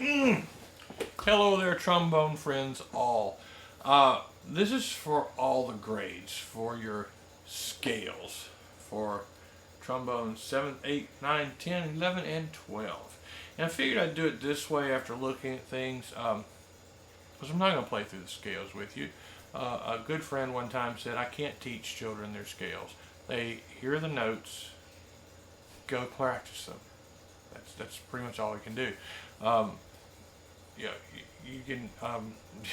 Hello there, trombone friends all. This is for all the grades, for your scales, for trombone 7, 8, 9, 10, 11, and 12. And I figured I'd do it this way after looking at things, because I'm not going to play through the scales with you. A good friend one time said, I can't teach children their scales. They hear the notes, go practice them. That's pretty much all we can do. Yeah, you can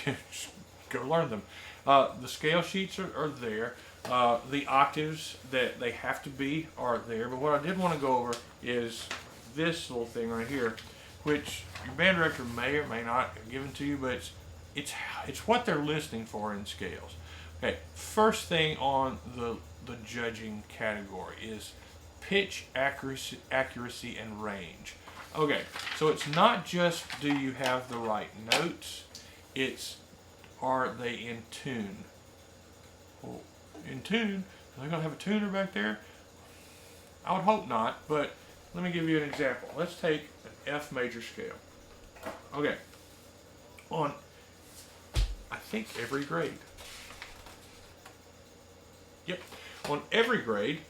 just go learn them. The scale sheets are there. The octaves that they have to be are there. But what I did want to go over is this little thing right here, which your band director may or may not have given to you, but it's what they're listening for in scales. Okay, first thing on the judging category is pitch, accuracy, and range. Okay, so it's not just do you have the right notes, it's are they in tune. Well, in tune? Are they going to have a tuner back there? I would hope not, but let me give you an example. Let's take an F major scale. Okay, on I think every grade. Yep, on every grade,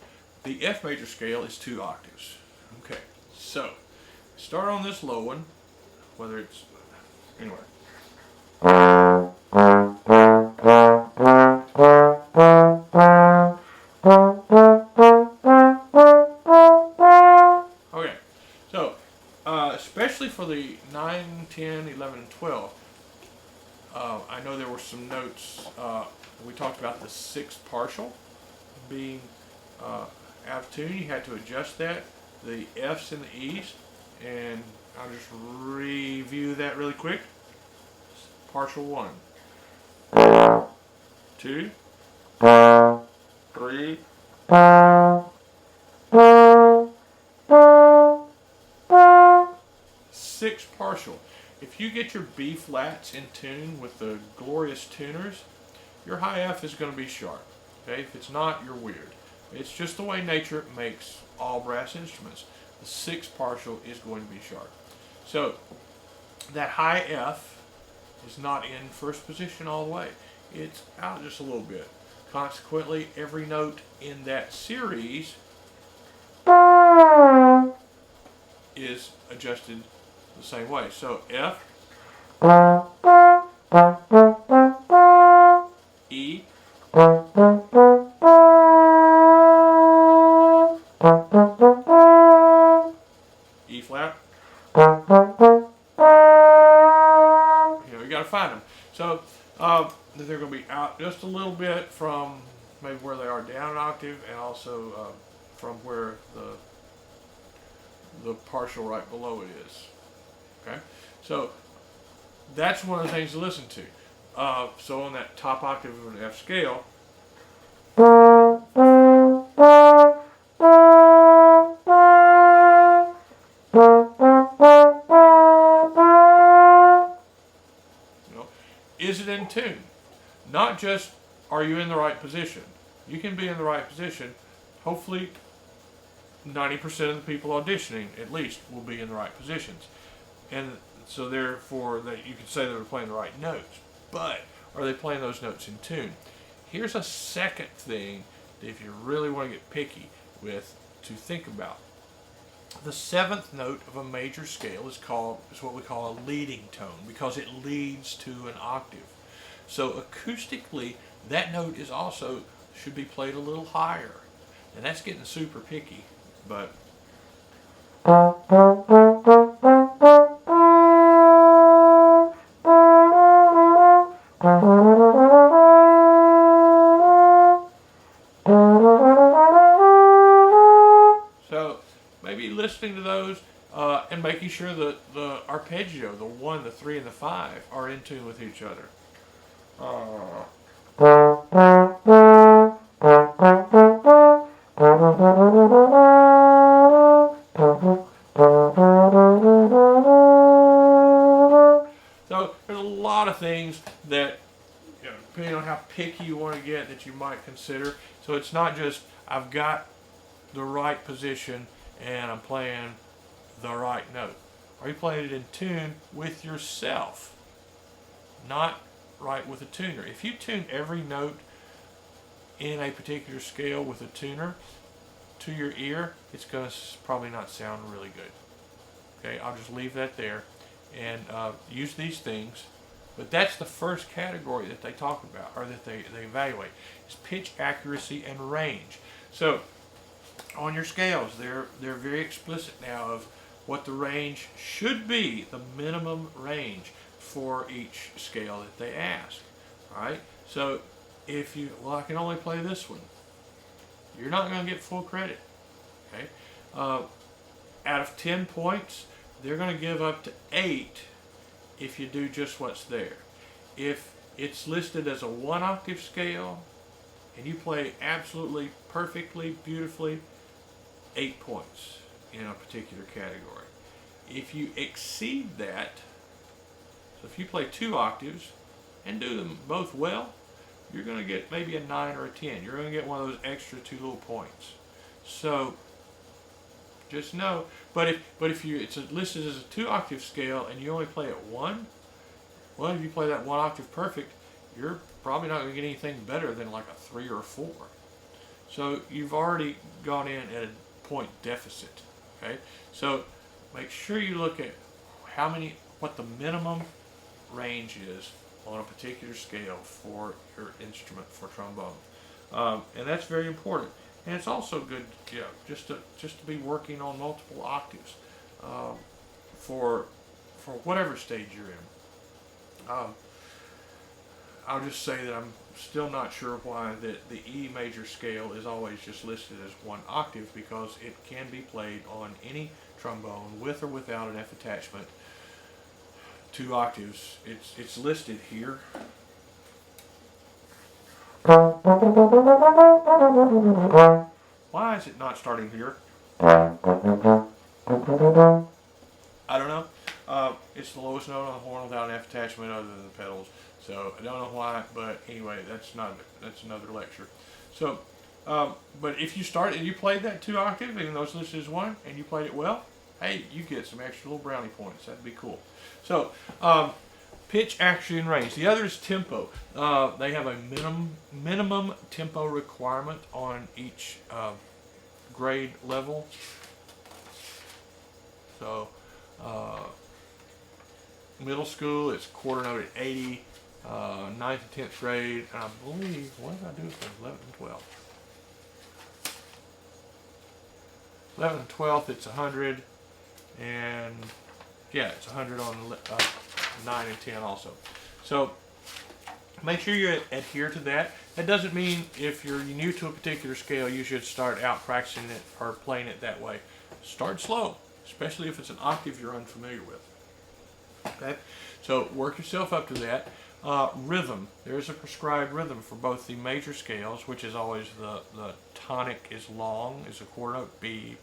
the F major scale is 2 octaves. Okay, so start on this low one, whether it's anywhere. Okay, so especially for the 9, 10, 11, and 12, I know there were some notes. We talked about the 6th partial being out of tune. You had to adjust that. The F's and the E's, and I'll just review that really quick. Partial 1, 2, 3, 6 partial. If you get your B flats in tune with the glorious tuners, your high F is going to be sharp. Okay, if it's not, you're weird. It's just the way nature makes all brass instruments. The 6 partial is going to be sharp. So that high F is not in first position all the way. It's out just a little bit. Consequently, every note in that series is adjusted the same way. So F, E, E flat. You got to find them. So they're going to be out just a little bit from maybe where they are down an octave, and also from where the partial right below it is. Okay, so that's one of the things to listen to. So on that top octave of an F scale, is it in tune? Not just are you in the right position. You can be in the right position. Hopefully 90% of the people auditioning at least will be in the right positions. And so therefore that you could say they're playing the right notes. But are they playing those notes in tune? Here's a second thing that if you really want to get picky with to think about. The 7th note of a major scale is what we call a leading tone, because it leads to an octave. So acoustically, that note is also should be played a little higher. And that's getting super picky, but so maybe listening to those and making sure that the arpeggio, the 1, the 3, and the 5 are in tune with each other. So there's a lot of things that, depending on how picky you want to get, that you might consider. So it's not just I've got the right position and I'm playing the right note. are you playing it in tune with yourself? Not right with a tuner. If you tune every note in a particular scale with a tuner to your ear, it's going to probably not sound really good. Okay, I'll just leave that there and use these things. But that's the first category that they talk about, or that they evaluate, is pitch accuracy and range. So on your scales, they're very explicit now of what the range should be, the minimum range for each scale that they ask. All right, so if you, well, I can only play this one, you're not going to get full credit. Okay, out of 10 points, they're going to give up to 8 if you do just what's there. If it's listed as a 1 octave scale and you play absolutely perfectly, beautifully, 8 points in a particular category. If you exceed that, so if you play 2 octaves and do them both well, you're going to get maybe a 9 or a 10. You're going to get one of those extra 2 little points. So just know, but if it's listed as a 2 octave scale and you only play it 1, well, if you play that 1 octave perfect, you're probably not going to get anything better than like a 3 or a 4. So you've already gone in at a point deficit. Okay, so make sure you look at what the minimum range is on a particular scale for your instrument for trombone, and that's very important. And it's also good, just to be working on multiple octaves for whatever stage you're in. I'll just say that I'm still not sure why the E major scale is always just listed as 1 octave, because it can be played on any trombone with or without an F attachment. 2 octaves. It's listed here. Why is it not starting here? I don't know. It's the lowest note on the horn without an F attachment other than the pedals. So I don't know why, but anyway, that's another lecture. So, but if you start and you played that 2 octave, even though it's listed as 1, and you played it well, hey, you get some extra little brownie points. That'd be cool. So, pitch, accuracy, and range. The other is tempo. They have a minimum tempo requirement on each grade level. So, middle school, it's quarter note at 80. 9th and 10th grade, and I believe, what did I do for 11th and 12th? 11th and 12th, it's 100, and yeah, it's 100 on 9 and 10 also. So make sure you adhere to that. That doesn't mean if you're new to a particular scale, you should start out practicing it or playing it that way. Start slow, especially if it's an octave you're unfamiliar with. Okay, so work yourself up to that. Rhythm. There's a prescribed rhythm for both the major scales, which is always the tonic is long, is a quarter note B,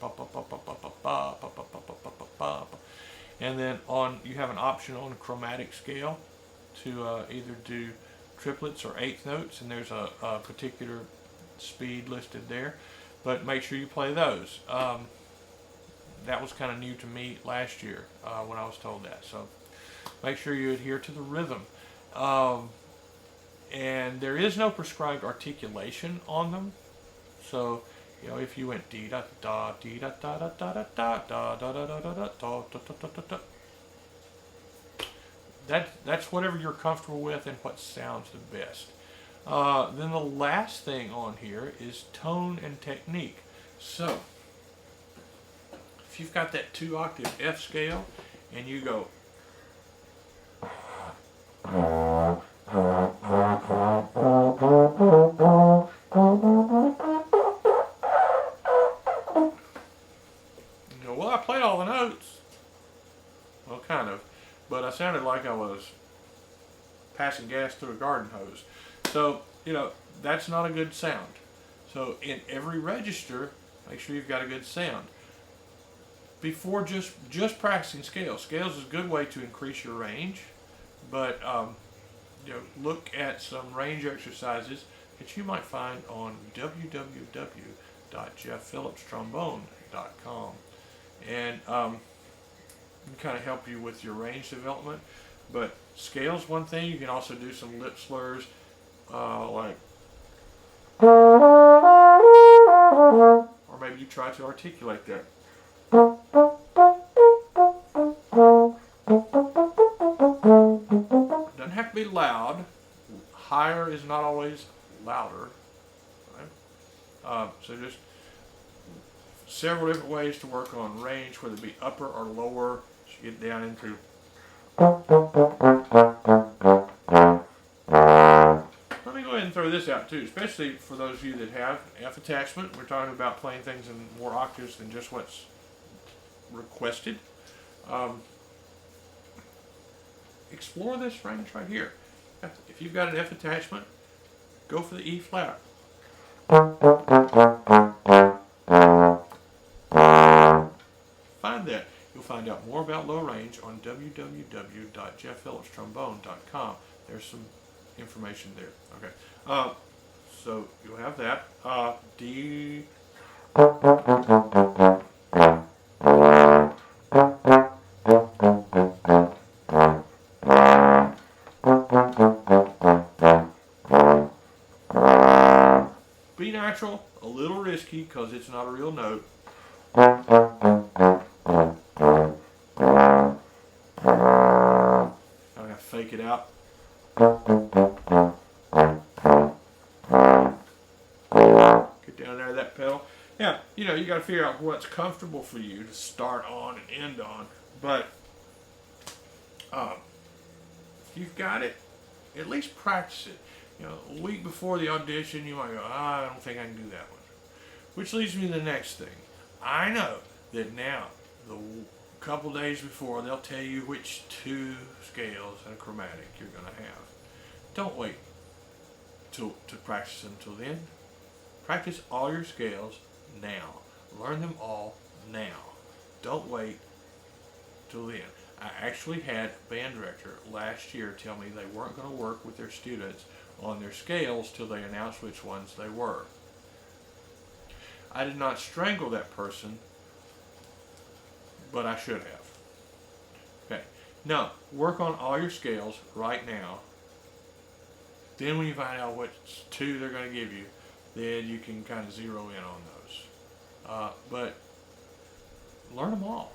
and then you have an option on a chromatic scale to either do triplets or eighth notes, and there's a particular speed listed there, but make sure you play those. That was kind of new to me last year when I was told that, so make sure you adhere to the rhythm. And there is no prescribed articulation on them. So, if you went dee da da dee da da da da da da da da da da da da da da, that's whatever you're comfortable with and what sounds the best. Then the last thing on here is tone and technique. So, if you've got that 2 octave F scale and you go well, I played all the notes. Well, kind of, but I sounded like I was passing gas through a garden hose. So, that's not a good sound. So in every register, make sure you've got a good sound. Before just practicing scales. Scales is a good way to increase your range, but look at some range exercises that you might find on www.jeffphillipstrombone.com, and can kind of help you with your range development. But scale's one thing. You can also do some lip slurs, like, or maybe you try to articulate that. Doesn't have to be loud. Higher is not always louder. Right? So just several different ways to work on range, whether it be upper or lower. So you get down into. Let me go ahead and throw this out too, especially for those of you that have F attachment. We're talking about playing things in more octaves than just what's requested. Explore this range right here. If you've got an F attachment, go for the E flat. Find that. You'll find out more about low range on www.jeffphillipstrombone.com. There's some information there. Okay. So you'll have that. D. Be natural, a little risky because it's not a real note. I'm going to fake it out. Get down there to that pedal. Yeah, you know, you got to figure out what's comfortable for you to start on and end on. But if you've got it, at least practice it. You know, a week before the audition, you might go, I don't think I can do that one. Which leads me to the next thing. I know that now, the couple days before, they'll tell you which 2 scales and a chromatic you're going to have. Don't wait to practice until then. Practice all your scales now. Learn them all now. Don't wait till then. I actually had a band director last year tell me they weren't going to work with their students on their scales till they announced which ones they were. I did not strangle that person, but I should have. Okay. Now, work on all your scales right now. Then when you find out which 2 they're going to give you, then you can kind of zero in on those. But learn them all.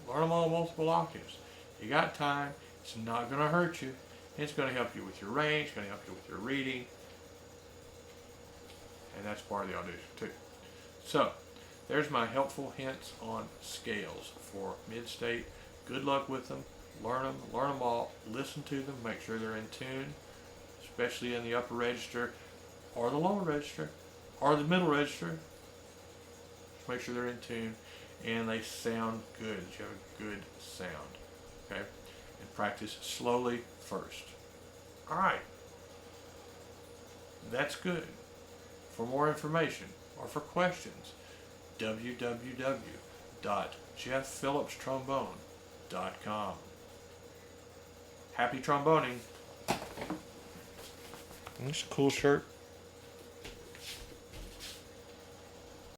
Learn them all multiple octaves. You got time. It's not going to hurt you. It's going to help you with your range. It's going to help you with your reading. And that's part of the audition too. So, there's my helpful hints on scales for mid-state. Good luck with them. Learn them all. Listen to them. Make sure they're in tune, especially in the upper register or the lower register or the middle register. Just make sure they're in tune and they sound good. That you have a good sound. Okay? And practice slowly first. All right. That's good. For more information or for questions, www.jeffphillipstrombone.com. Happy tromboning. That's a cool shirt.